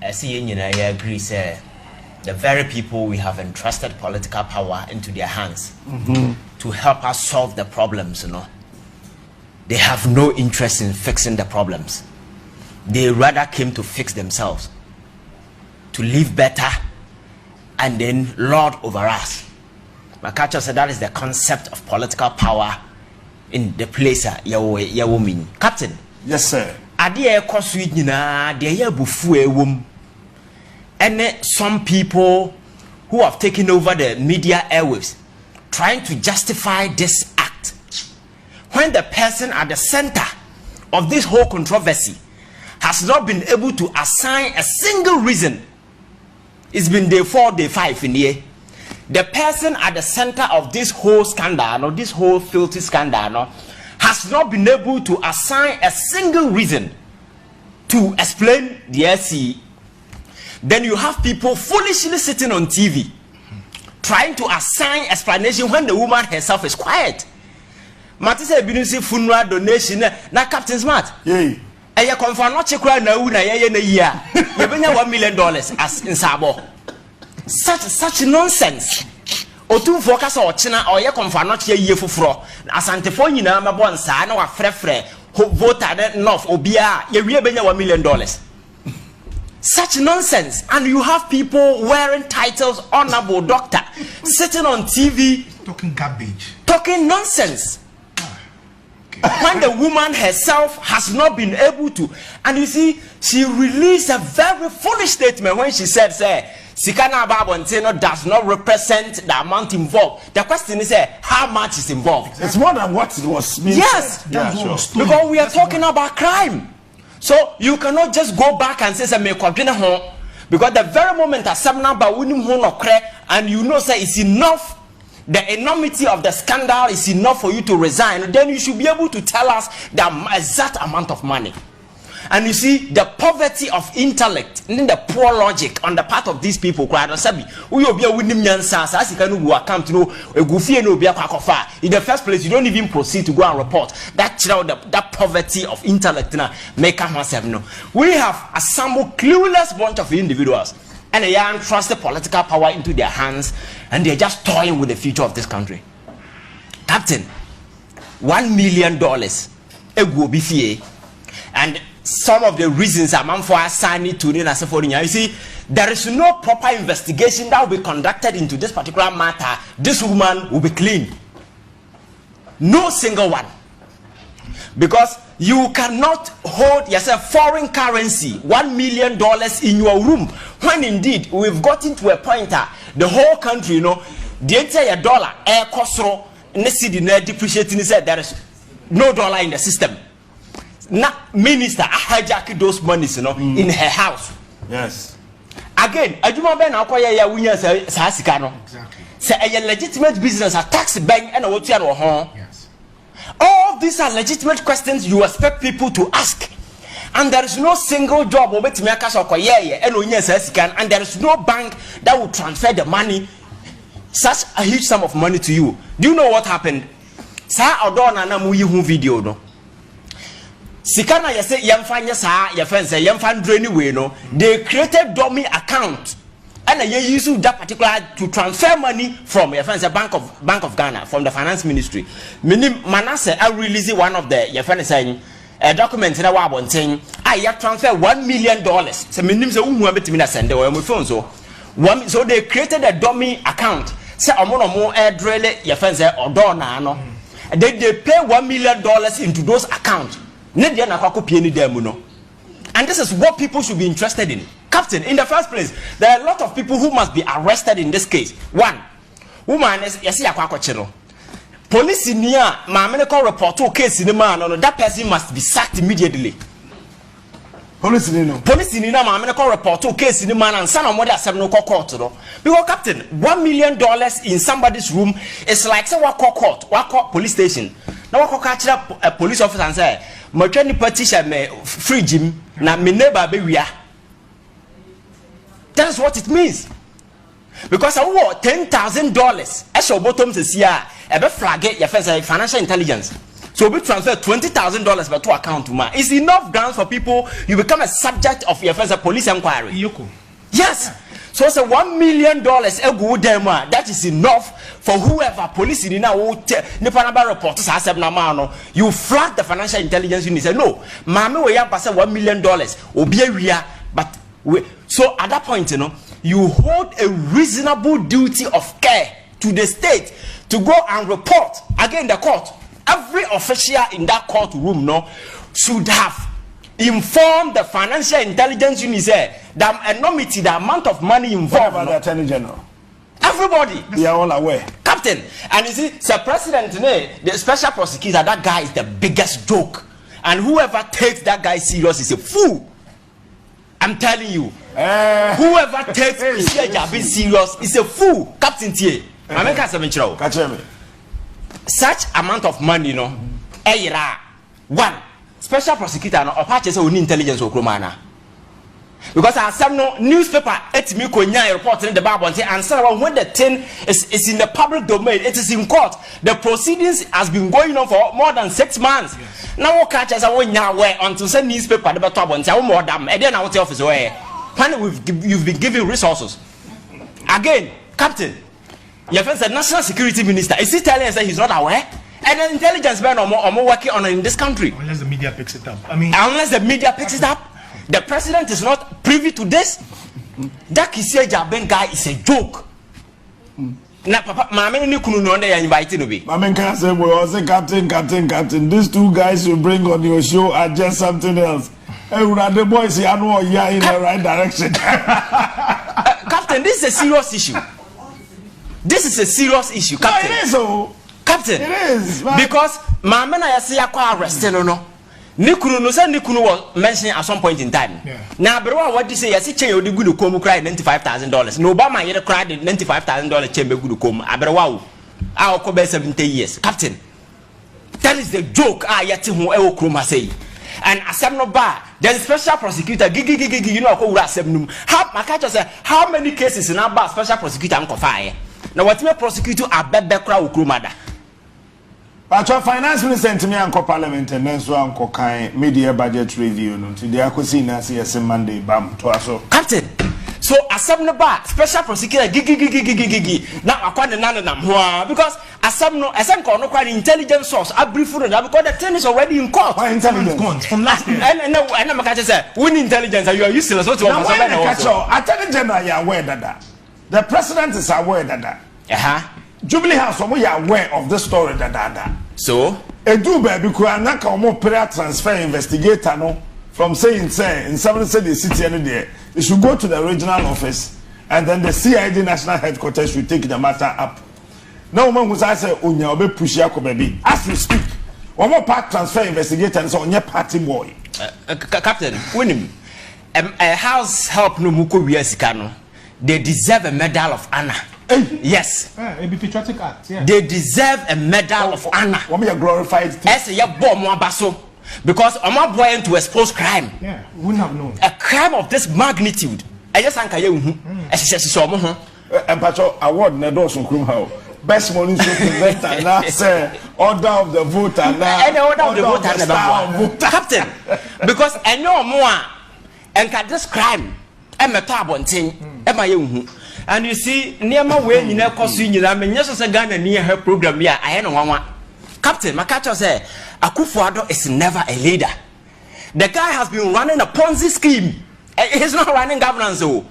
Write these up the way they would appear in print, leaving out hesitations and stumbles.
I see in I agree, sir. The very people we have entrusted political power into their hands to help us solve the problems, they have no interest in fixing the problems. They rather came to fix themselves, to live better, and then lord over us. Makacho said that is the concept of political power in the place you mean. Captain. Yes, sir. Adie ekosui nyina de ye bufu ewom. And some people who have taken over the media airwaves trying to justify this act, when the person at the center of this whole controversy has not been able to assign a single reason. It's been day 4, day 5 in here. The person at the center of this whole scandal, this whole filthy scandal, has not been able to assign a single reason to explain the SE. Then you have people foolishly sitting on TV trying to assign explanation when the woman herself is quiet. Matisa Binusi funeral donation na Captain Smart. Yay. And you confirm not check right now na year. You bring $1 million as in Sabo. Such nonsense. Otu focus or China or you confirm not ye fufro. As antiphone na mabon sa na wa frefre voted enough obia ye benya $1 million. Such nonsense. And you have people wearing titles, honorable doctor, sitting on TV talking garbage, talking nonsense. When the woman herself has not been able to, and you see, she released a very foolish statement when she said, Sikana Babonteno does not represent the amount involved. The question is, how much is involved? It's more than what it was meant. Yes, yeah, sure. Because we are talking about crime. So you cannot just go back and say, because the very moment that some number and you know, say it's enough. The enormity of the scandal is enough for you to resign, then you should be able to tell us the exact amount of money. And you see, the poverty of intellect and then the poor logic on the part of these people. In the first place, you don't even proceed to go and report. That poverty of intellect. We have assembled clueless bunch of individuals, and they entrust the political power into their hands, and they're just toying with the future of this country. Captain, $1 million and some of the reasons I'm for assigning to you see, there is no proper investigation that will be conducted into this particular matter. This woman will be clean. No single one. Because you cannot hold yourself foreign currency, $1 million in your room, when indeed we've gotten to a point that the whole country, the entire dollar, air cost, depreciating, said there is no dollar in the system. Now, minister hijacked those monies, in her house. Yes. Again, Ajuma Ben Akoya Winya Sasikano. Exactly. Say a legitimate business, a tax bank, and a hotel or home. Yes. All these are legitimate questions you expect people to ask. And there is no single job and there is no bank that will transfer the money, such a huge sum of money to you. Do you know what happened? Sa Odona na muyi video no. Sikana yase yamfanya sa yafense yamfandre anyway no. They created dummy account and they use that particular to transfer money from yafense Bank of Ghana, from the finance ministry. Meaning Manasseh I released one of the yafense a document in a wabon saying I have transferred $1 million. So meaning send my phone so they created a dummy account. Say more air drill yafense or dona no. They pay $1 million into those accounts. And this is what people should be interested in. Captain, in the first place, there are a lot of people who must be arrested in this case. One, woman is police in here, my medical report to case in the man, that person must be sacked immediately. Police in here, my medical report to case in the man, and some of what has no court. Because, Captain, $1 million in somebody's room is like say what court, police station. Now, what catch up a police officer and say, my training petition me free gym na me neighbor be we are. That's what it means. Because I want $10,000 as your bottom to see a be flag your financial intelligence. So So we transfer $20,000 per to account to man. It's enough grounds for people. You become a subject of your first police inquiry. Yes. So it's a $1 million a good demo. That is enough for whoever police in now reporters has you flag the financial intelligence unit. Say no, mama we have $1 million. But so at that point, you hold a reasonable duty of care to the state to go and report again the court. Every official in that courtroom should have informed the financial intelligence unit that enormity, the amount of money involved. What about the Attorney General? Everybody. They are all aware. Captain. And you see, Sir President, the special prosecutor, that guy is the biggest joke. And whoever takes that guy serious is a fool. I'm telling you. Whoever takes Kyei serious is a fool. Captain T. Such amount of money, one special prosecutor or purchase of intelligence or cromana. Because I have some newspaper at me report in the Bible and say when the thing is in the public domain, it is in court. The proceedings has been going on for more than 6 months. Yes. Now what catches I want now where until send newspaper the Bible and say more damn and then I want the office where when you've been given resources. Again, Captain. Your friend said national security minister. Is he telling us that he's not aware? And the intelligence men are more working on it in this country. Unless the media picks it up. Unless the media picks it up, the president is not privy to this. That Kyei guy is a joke. Now, Papa, Mamma ni kunu no they invited to be. Mamma can say, well, say captain. These two guys you bring on your show are just something else. Hey, the boys here know you are in the right direction. Captain, this is a serious issue. This is a serious issue, Captain. No, it is so. Captain, it is. Because my man I see a arrested no. Nikunu was mentioned at some point in time. Now, but what do you say? I see you the good come cry $95,000. No Obama yet cried $95,000 chamber good come. Abrawa, I'll cover 70 years. Captain, that is the joke. I yet to who Kroma say. And asem no ba, there's a special prosecutor. You know who asem. How many cases in our special prosecutor uncle fire? Now what me prosecutor a bebe kra ukrumada. But your finance minister to me uncle parliament and then so uncle kind media budget review no today I could see na see Monday bam to aso. Captain. So asem no ba special prosecutor gigi now akwa na ho because asem ko no kwa intelligence source abrief no because the thing is already in court. Why intelligence? From last year. And I'm catch say when intelligence you are useless what you want to say now. Attorney General you aware that the president is aware that Jubilee House we are aware of the story that so edu baby kura na ka omo prayer transfer investigator no from saying say in somebody said the city any there they should go to the regional office and then the CID national headquarters should take the matter up. Now woman who say onya obe push yakọ baby as we speak omo part transfer investigator so onya party boy Captain winim a house help no muko wi asika no they deserve a medal of honor. Yes. A patriotic act. Yeah. They deserve a medal of honor. What a glorified thing. As a bomb baso. Because I'm not going to expose crime. Yeah, wouldn't have known. A crime of this magnitude. I just think and Pacho award na do some krum how. Best morning show presenter now say order of the voter now. Any order of the voter Captain. Because I know more and can this crime. And you see, near my way, you know, costing you. I mean, yes, a gun and near her program. Yeah, I know one. Captain, my catcher said, Akufo-Addo is never a leader. The guy has been running a Ponzi scheme. He's not running governance. So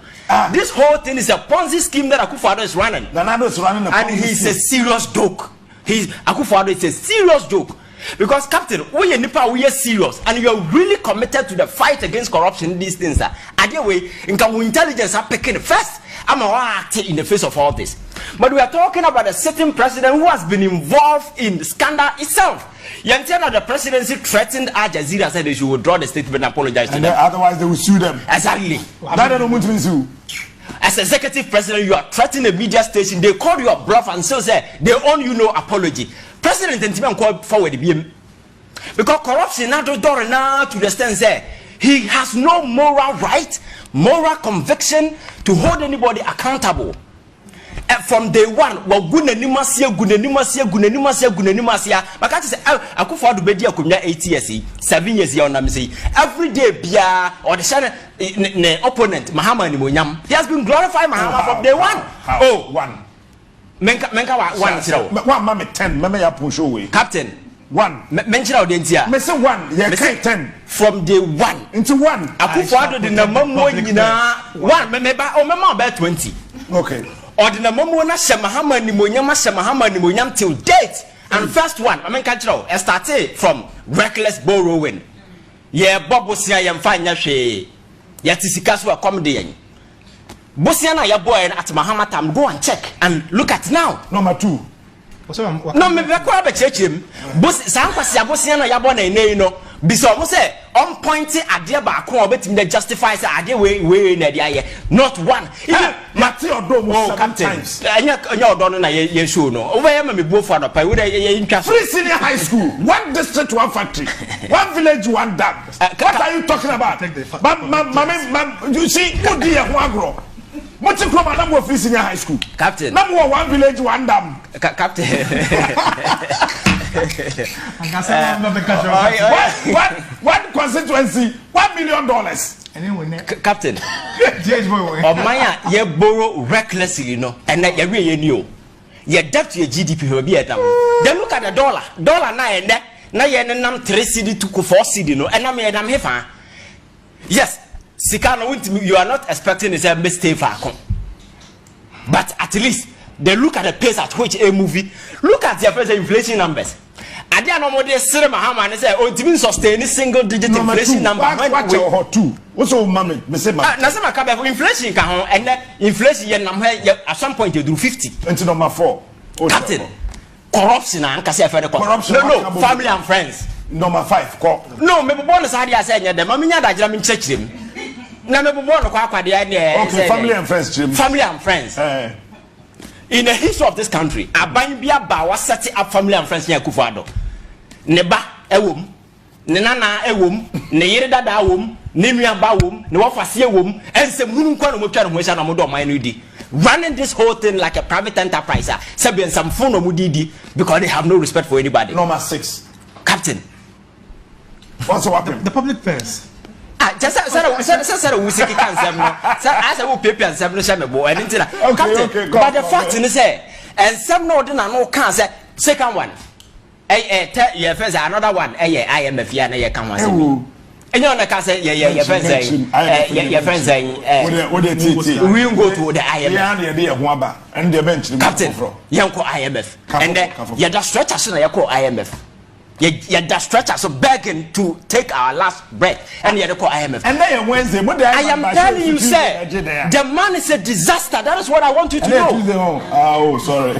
this whole thing is a Ponzi scheme that Akufo-Addo is running. Nana is running a Ponzi and he's a serious joke. Akufo-Addo is a serious joke. Because Captain, we are serious and you are really committed to the fight against corruption. These things are way in intelligence are picking first. I'm acting in the face of all this. But we are talking about a certain president who has been involved in the scandal itself. You understand that the presidency threatened Al Jazeera, said they should withdraw the statement and apologize to them. Otherwise they will sue them. Exactly. As executive president, you are threatening a media station. They call you a bluff and so say they owe you no apology. President Ntiman called forward the BM because corruption now to the extent say he has no moral right, moral conviction to hold anybody accountable. from day one, well, Gunanimasia. Makati say, I could for the bedi akumya 8 years, 7 years young. Every day, Bia or the Shana opponent, Mahama Nimunyam. He has been glorified Mahama from day one. One. Menka one zero. One mammy 10, mammy push away. Captain. One. Mention out the India. Mr. One, yeah, 10. From day one. Into one. I could for the number one, one, maybe, or Mama about 20. Okay. Or the number one, Shamahama Nimunyam till date. And first one, I mean, control. I started from reckless borrowing. Yeah, Bob was here, I am fine. Yet, Tisikasu accommodating. Bosiana, your boy, and at Mahamatam, go and check and look at now. Number 2. No, maybe I could check him. Sanquasia Bosiana, your boy, no. Biso say on pointing at dear Bako, but in the justifies idea way in the not one. Matthew Domo sometimes. And you're done a show no. Over here, me both for the pay with a interest. 3 senior high school, 1 district, 1 factory, 1 village, 1 dam. What are you talking about? You see, good dear, one grow. What's the club number of senior high school? Captain. Number 1 village, 1 dam. Captain. One constituency, $1 million. Captain. Oh Maya, you borrow recklessly, you know, and that you really knew. You debt to your GDP will be at them. Then look at the dollar. Dollar now you're 3 CD to 4 CD, no, and I'm here. Yes, Sikano, you are not expecting a mistake for but at least they look at the pace at which a movie. Look at their first inflation numbers. I didn't know what they say. Mahama and say, "Oh, it means sustain single digit inflation number." Watch your 2. What's all, mommy? Me say, "Nasema kabe inflation can and inflation ye number at some point you do 50." Into number 4. Captain, corruption and kasi affair corruption. No, family and friends. Number 5. No, me bonus idea say nyɛ dem. Mami nya da jira me check them. Na me bonus kwa kwade idea. Okay, family and friends. Family and friends. In the history of this country, Abambia Ba was setting up family and friends near Kufado. Neba ewum, Nana ewum, Neyere dada wum, Nimia bawum, Nwafasi wum, and some Munukwan Muchan Weshan Amodo Minudi. Running this whole thing like a private enterprise, Sabian some phone or Mudidi because they have no respect for anybody. Number 6. Captain. What's happening? The public purse. Just said we see can't say no. I said, "Oh, paper and 7 shame boy." I didn't say, but the fact is, and some no didn't know can't say. Second one, yeah, first another one, IMF, yeah, come on. And you can say, yeah, your friends saying, your friends saying, we will go to the IMF. And the bench, Captain, you call IMF, and you just stretch us and you call IMF. You're just stretchers so begging to take our last breath, and you're call IMF. And then Wednesday, I am telling you, sir, the man is a disaster. That is what I want you to know. Oh, sorry,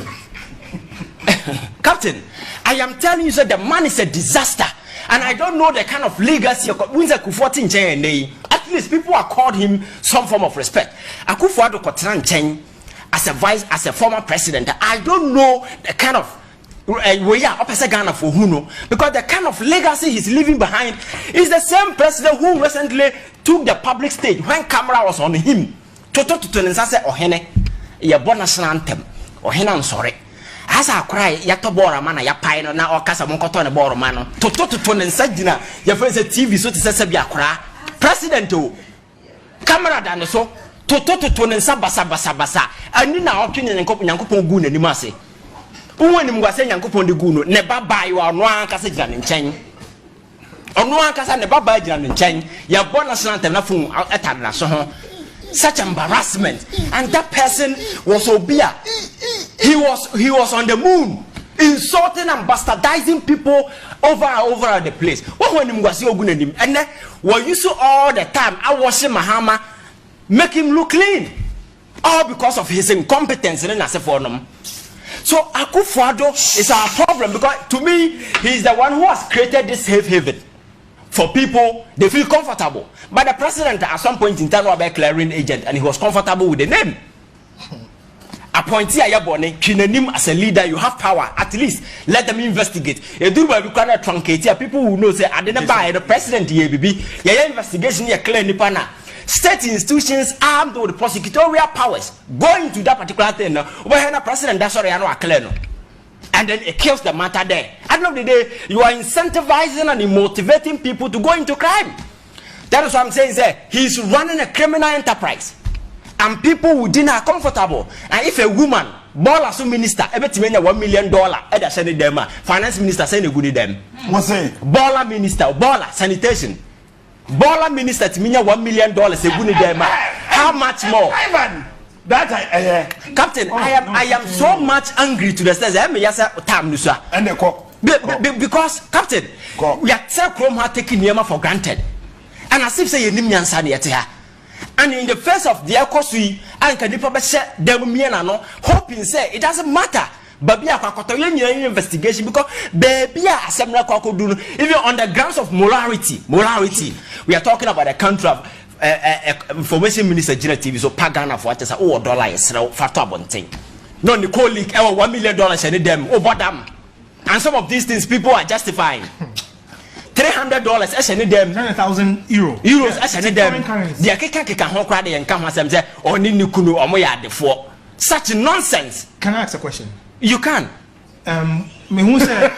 Captain. I am telling you, sir, the man is a disaster, and I don't know the kind of legacy. At least people are called him some form of respect. Akufo-Addo Kotran Chen as a former president. I don't know the kind of Ghana for who know, because the kind of legacy he's leaving behind is the same president who recently took the public stage when camera was on him. Toto say ohene ya born national anthem ohene I'm sorry as I cry ya to bora man ya pai no na okasa monkoto ne bora man no toto nsa gina ya face TV so te se bia kra president o camera dan so toto nsa basa ani na otwene nyankopon gu nanim ase Uwani mwase nyankopon de gu no ne baba yo ono ankasa gina ne nchen ono ankasa ne baba gina ne nchen ya born national anthem na fun etadna so ho such embarrassment, and that person was Obia. He was on the moon, insulting and bastardizing people over the place. What when him was and then we used to all the time I was Mahama make him look clean, all because of his incompetence and so Akufo-Addo is our problem, because to me he's the one who has created this safe haven. For people, they feel comfortable. But the president at some point in time was a clearing agent, and he was comfortable with the name. Appointee Ayabone, Kinanim as a leader, you have power. At least let them investigate. You do what you cannot truncate. People who know say I didn't buy the president. Yeah, investigation. Yeah, clear nipana. state institutions armed with prosecutorial powers go into that particular thing. Where the president that's sorry, I know a clear. And then it kills the matter there. At the end of the day, you are incentivizing and motivating people to go into crime. That is what I'm saying. Sir, he's running a criminal enterprise, and people within are comfortable. And if a woman, baller so minister, everything $1 million, send them. Finance minister send a good them. What's it? Baller minister, baller sanitation, baller minister to me $1 million. A good them. How much more? Ivan. That Captain, I am so much angry to the sense that and the cock. Because Captain, we are so Chrome taking Yama for granted. And as if say you name and in the face of the Ekosui, and can you probably say no, hoping say it doesn't matter. But be a investigation because baby even on the grounds of morality, we are talking about a country of information minister Gina TV so pagana for what is dollar is factor bonting. No Nicole leak $1 million and them over them. And some of these things people are justifying. $300 as any them 9,000 euros as any them. The Akeka can hold credit and come and say or Nikunu or Moya for such nonsense. Can I ask a question? You can. Me who say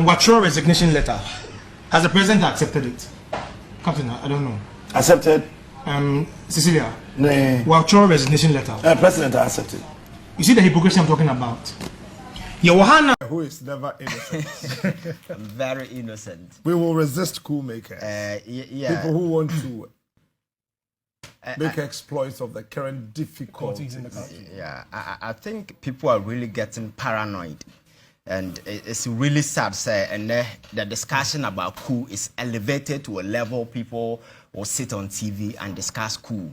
what's your resignation letter? Has the president accepted it? Captain, I don't know. Accepted. Cecilia. Nee. What's your resignation letter? President accepted. You see the hypocrisy I'm talking about. Yohana, who is never innocent. Very innocent. We will resist coup makers. People who want to make exploits of the current difficulties in the country. Yeah, I think people are really getting paranoid. And it's really sad, sir. And the discussion about coup is elevated to a level people will sit on TV and discuss coup.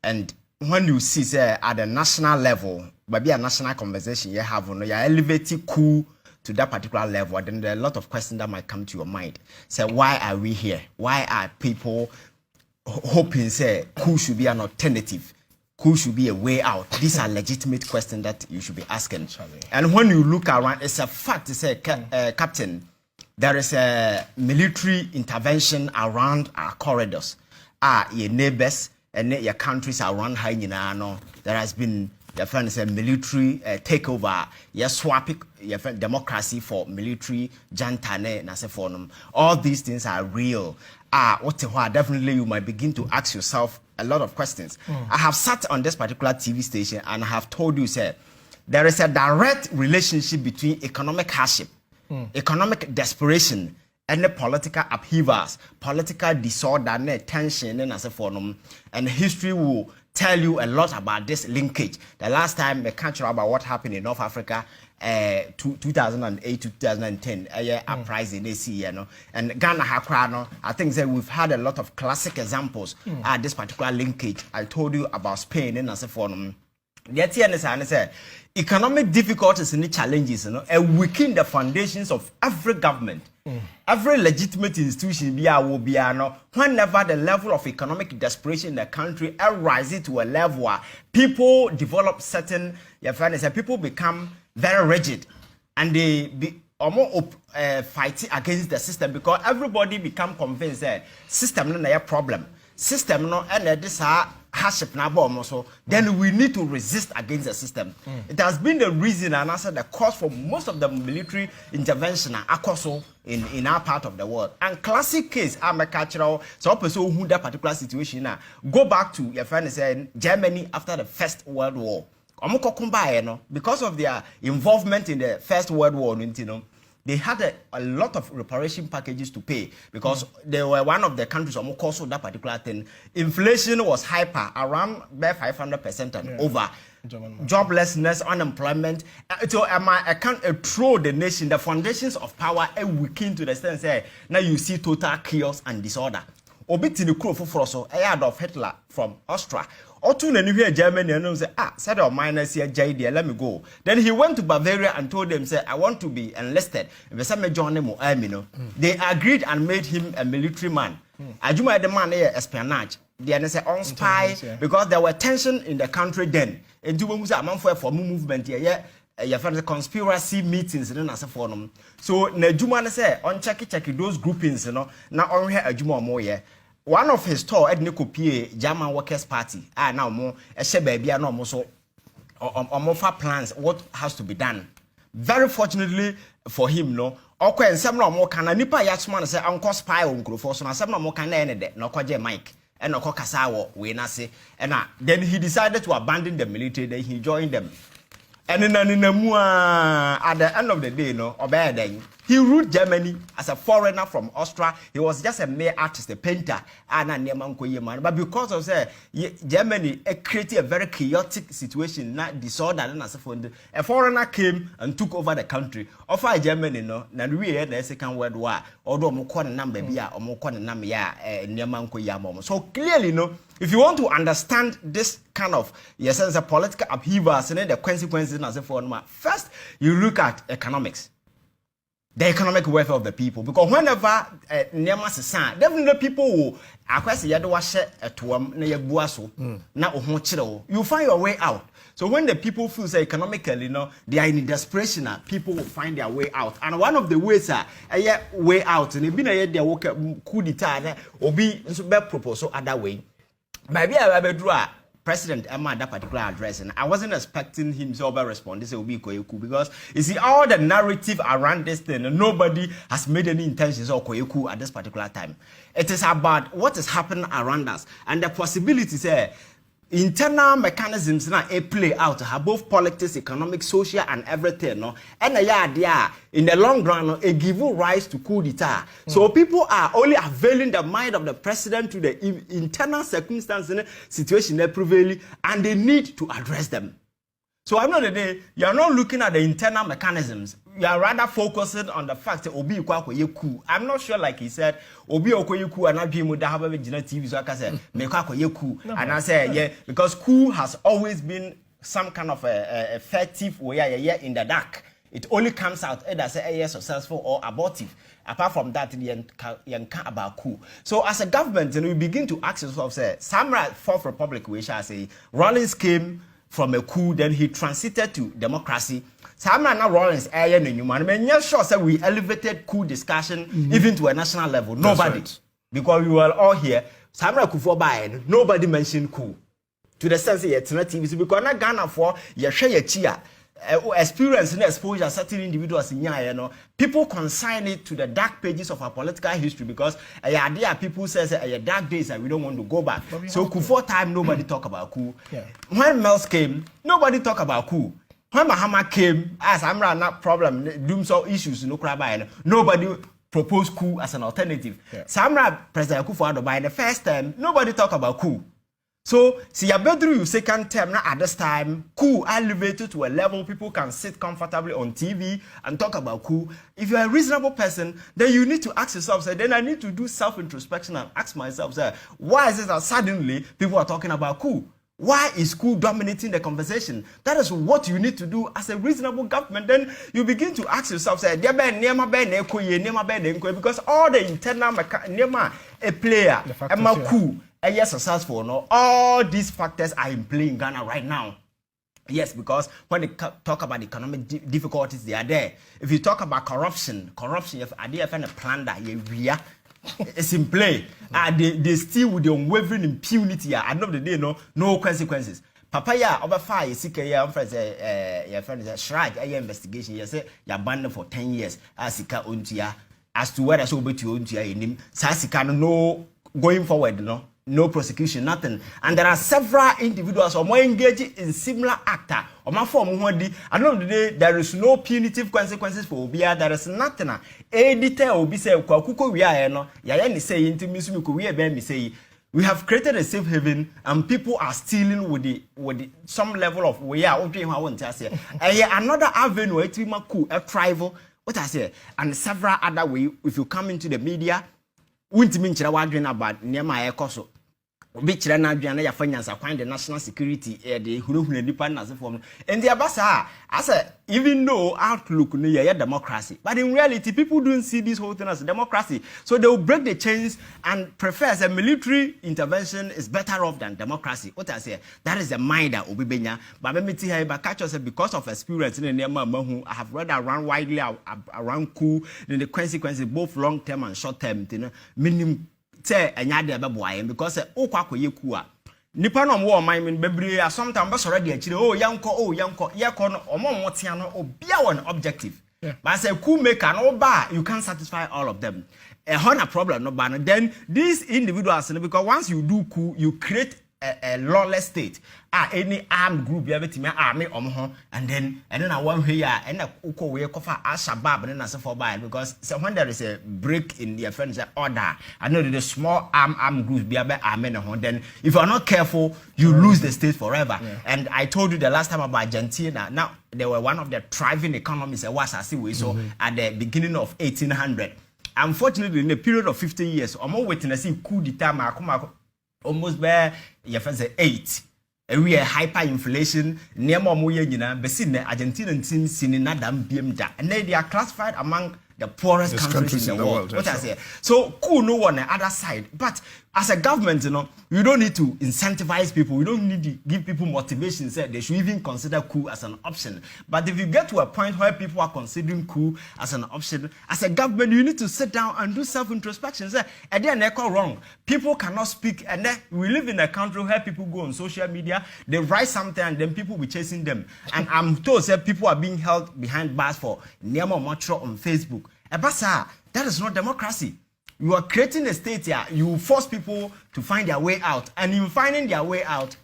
And when you see, sir, at the national level, maybe a national conversation you have, you're elevating coup to that particular level, then there are a lot of questions that might come to your mind. So why are we here? Why are people hoping, say, coup should be an alternative? Coup should be a way out? These are legitimate questions that you should be asking. And when you look around, it's a fact to say, Captain, there is a military intervention around our corridors. Your neighbors and your countries around here, there has been your friend is a military takeover. You swap your democracy for military jantane. All these things are real. Definitely you might begin to ask yourself a lot of questions. I have sat on this particular TV station and I have told you, sir, there is a direct relationship between economic hardship, economic desperation, and the political upheavals, political disorder, and tension, and history will tell you a lot about this linkage. The last time I can't remember about what happened in North Africa, 2008 to 2010, uprising this year, and Ghana Hakrano. I think that we've had a lot of classic examples at this particular linkage. I told you about Spain and as a forum. Yet here is economic difficulties and challenges, weaken the foundations of every government. Every legitimate institution will be whenever the level of economic desperation in the country rises to a level where people develop certain, people become very rigid and they be fighting against the system because everybody become convinced that system is a problem. System no and this hardship na so then we need to resist against the system. It has been the reason and answer the cause for most of the military intervention in our part of the world. And classic case I'm a cultural so person who that particular situation now go back to your friend saying Germany after the First World War. Because of their involvement in the First World War, they had a lot of reparation packages to pay because they were one of the countries who caused that particular thing. Inflation was hyper, around 500% and over. Joblessness, unemployment. So I can't throw the nation, the foundations of power, weaken to the sense that now you see total chaos and disorder. Obiti the crew for so Adolf Hitler from Austria. Otu na here Germany and say said our miners here JD let me go. Then he went to Bavaria and told them say I want to be enlisted. They agreed and made him a military man. Ajuma the man here espionage. They say on spy because there were tension in the country then. And do we say a man for movement here. You have the conspiracy meetings and as a forum. So Najuma say on check those groupings, now on here Ajuma more. one of his store at Nikopie German Workers' Party. Now more a baby no more so more plans what has to be done. Very fortunately for him, no. Okay, and some more can a nipa yatsman say uncle spy on Grofo, so some more can end it, no koje Mike, and no Kasawa, we na say, and then he decided to abandon the military, then he joined them. And then at the end of the day, no, or bad day, he ruled Germany as a foreigner from Austria. He was just a mere artist, a painter, and but because of Germany, it created a very chaotic situation, not disorder, and as a foreigner came and took over the country. Offer Germany, no, and we had the Second World War, although more number or more number so clearly, no. If you want to understand this kind of sense of political upheavals and then the consequences as a form, first you look at economics, the economic welfare of the people. Because whenever definitely people will you find your way out. So when the people feel say economically, they are in desperation, people will find their way out. And one of the ways way out, and been a year work coup d'etat or be proposal other way. Maybe I will draw President Emma that particular address, and I wasn't expecting him to respond. This will be Koyeku because you see all the narrative around this thing, and nobody has made any intentions of Koyeku at this particular time. It is about what is happening around us and the possibilities internal mechanisms now play out have both politics, economic, social, and everything. No, and in the long run, it give rise to coup d'etat. So people are only availing the mind of the president to the internal circumstances and situation that prevail, and they need to address them. So at the end of the day, you are not looking at the internal mechanisms. You are rather focusing on the fact that Obi Coup. I'm not sure, like he said, Obi Coup and not being with the TV. So I can say, make Coup. And I say, yeah, because Coup has always been some kind of a effective way in the dark. It only comes out either say successful or abortive. Apart from that, you can't about Coup. So as a government, we begin to ask ourselves, say, Samra Fourth Republic, we shall say, Rawlings came from a coup, then he transited to democracy. Samana Rawlings, sure say we elevated coup discussion even to a national level. Nobody, right. Because we were all here. Samana Kufo by nobody mentioned coup. To the sense that TV because not Ghana for your share chia. Experience and exposure certain individuals in people consign it to the dark pages of our political history because there are people say dark days and we don't want to go back. So Kufo time nobody talk about coup. Yeah. When Mills came, nobody talk about coup. When Mahama came, as Amra not problem, doom so issues no crab nobody proposed coup as an alternative. Yeah. Samra President Akufo-Addo by the first time, nobody talk about coup. So, see, you better you second term now at this time, coup elevated to a level people can sit comfortably on TV and talk about coup. If you're a reasonable person, then you need to ask yourself, say, then I need to do self-introspection and ask myself, say, why is it that suddenly people are talking about coup? Why is coup dominating the conversation? That is what you need to do as a reasonable government. Then you begin to ask yourself, say, because all the internal a player, a coup, yes, successful. No, all these factors are in play in Ghana right now. Yes, because when they talk about economic difficulties, they are there. If you talk about corruption, if I did find a plan that it's in play. They still with the unwavering impunity. At the end of the day, no consequences. Papaya over fire, you see, your friend is a shrine, investigation. You say you're banned for 10 years. Asika untia as to whether so be to untia in him. Sasika no going forward, no prosecution, nothing. And there are several individuals or more engaged in similar actor or my form. At the end of the day, there is no punitive consequences for Obia. There is nothing. Editor Obi say, Kwakuko, we are no, Yayani say, into Misuku, we are say. We have created a safe haven, and people are stealing with the some level of we are okay. I want to say, another avenue, a Coup, a tribal, what I say, and several other way. If you come into the media, won't mean chira about near my ecoso. Which na adwana ya finance acquire the national security the hunu nipa na se form and the abasa as even though outlook no yeah democracy, but in reality people don't see this whole thing as democracy, so they will break the chains and prefer as a military intervention is better off than democracy. What I say, that is the mind that Obi Benya. But let me tell you, but catch us because of experience in the Mahu, I have read around widely around coup, then the consequences both long term and short term, minimum say enya de beboa because okwa koye Coup a nipa no mo man men bebre sometimes be soro de akire yanko no omo motia no obia won objective. But say Coup maker no ba you can't satisfy all of them. A honor problem no ban. Then these individuals, because once you do Coup, you create a lawless state. Any armed group you have it army and then I want here and a uko we cover Al-Shabaab and then as for by because so when there is a break in the offense order, I know that the small armed groups be army then if you are not careful, you lose the state forever. And I told you the last time about Argentina. Now they were one of the thriving economies was at the beginning of 1800. Unfortunately, in a period of 50 years, I'm waiting to see coup d'etat almost by 8. We are hyperinflation, near Moya, Besine, Argentina team seen in Adam BMDA, and they are classified among the poorest countries in the world. What I say. So Coup no one on the other side. But as a government, you don't need to incentivize people. You don't need to give people motivation. Say they should even consider Coup as an option. But if you get to a point where people are considering Coup as an option, as a government, you need to sit down and do self-introspection. Say, and then they go wrong. People cannot speak, and then we live in a country where people go on social media, they write something, and then people will be chasing them. And I'm told that people are being held behind bars for Niamo Mocho on Facebook. Ebasa, that is not democracy. You are creating a state here. You force people to find their way out, and in finding their way out,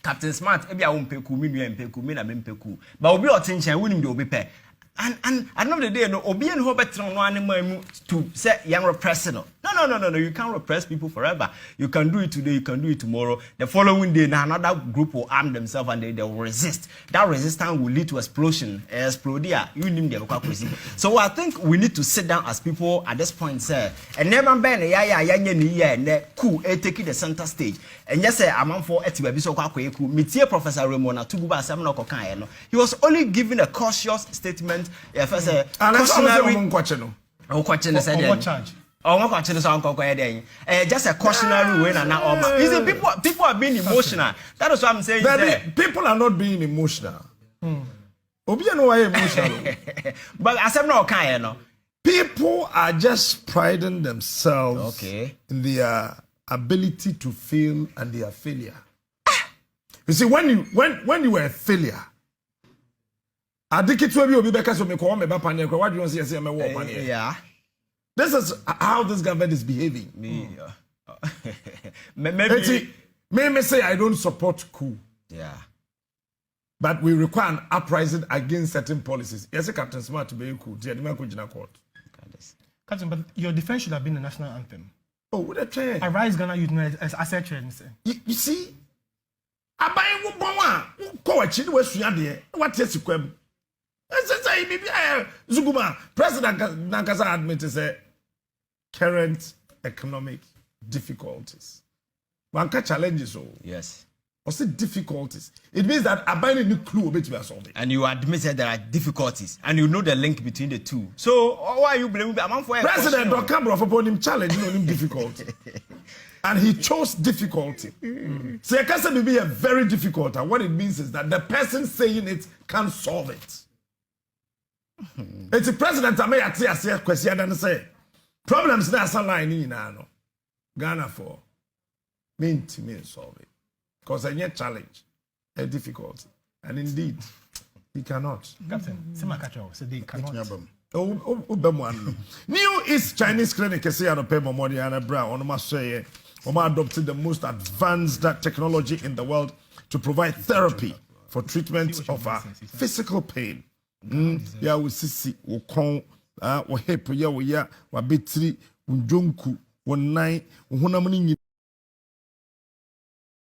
Captain Smart, ebi a umpeku, me na mempeku. But obi attention, we need to be pay. And at the end of the day, no, obi and Robert no to say young repressor. No. You can't repress people forever. You can do it today. You can do it tomorrow. The following day, now another group will arm themselves and they will resist. That resistance will lead to explosion. Explode. You need them. So I think we need to sit down as people at this point, sir. And never been and Coup taking the center stage. And yes, sir, I'm for Etibabiso Professor Ramona Tuguba Samno. He was only giving a cautious statement. Cautionary. What charge? Just a cautionary way and now. You see, people are being emotional. That is what I'm saying. People are not being emotional. Emotional. But I said no kind, people are just priding themselves in their ability to fail and their failure. You see, when you were a failure, yeah. This is how this government is behaving. Maybe say I don't support Coup. Yeah. But we require an uprising against certain policies. Yes, Captain Smart to be Coup. Captain, but your defense should have been the national anthem. Oh, what a train. I rise Ghana Youth as asset trend. You see, I buy one go a chin west there. What is it? Zuguma, President Nankasa admitted say current economic difficulties. One challenges. Yes. What's the difficulties? It means that I buy any clue about to be solving. And you admitted there are difficulties, and you know the link between the two. So why are you blaming the amount for President don't come upon him challenge, him difficulty. And he chose difficulty. So it can be a very difficult. And what it means is that the person saying it can't solve it. It's the president that may ask a question and say, problems that's a line in Ghana for mean to me solve it. Because I need challenge, a difficulty. And indeed, he cannot. Captain, so they cannot. New East Chinese clinic is here to pay more money and a brown on my say, adopted the most advanced technology in the world to provide therapy for treatment of physical pain. Ya wo sisi wo kon wo hip ya wo ya wa betri wo jonku wo nan wo honam ni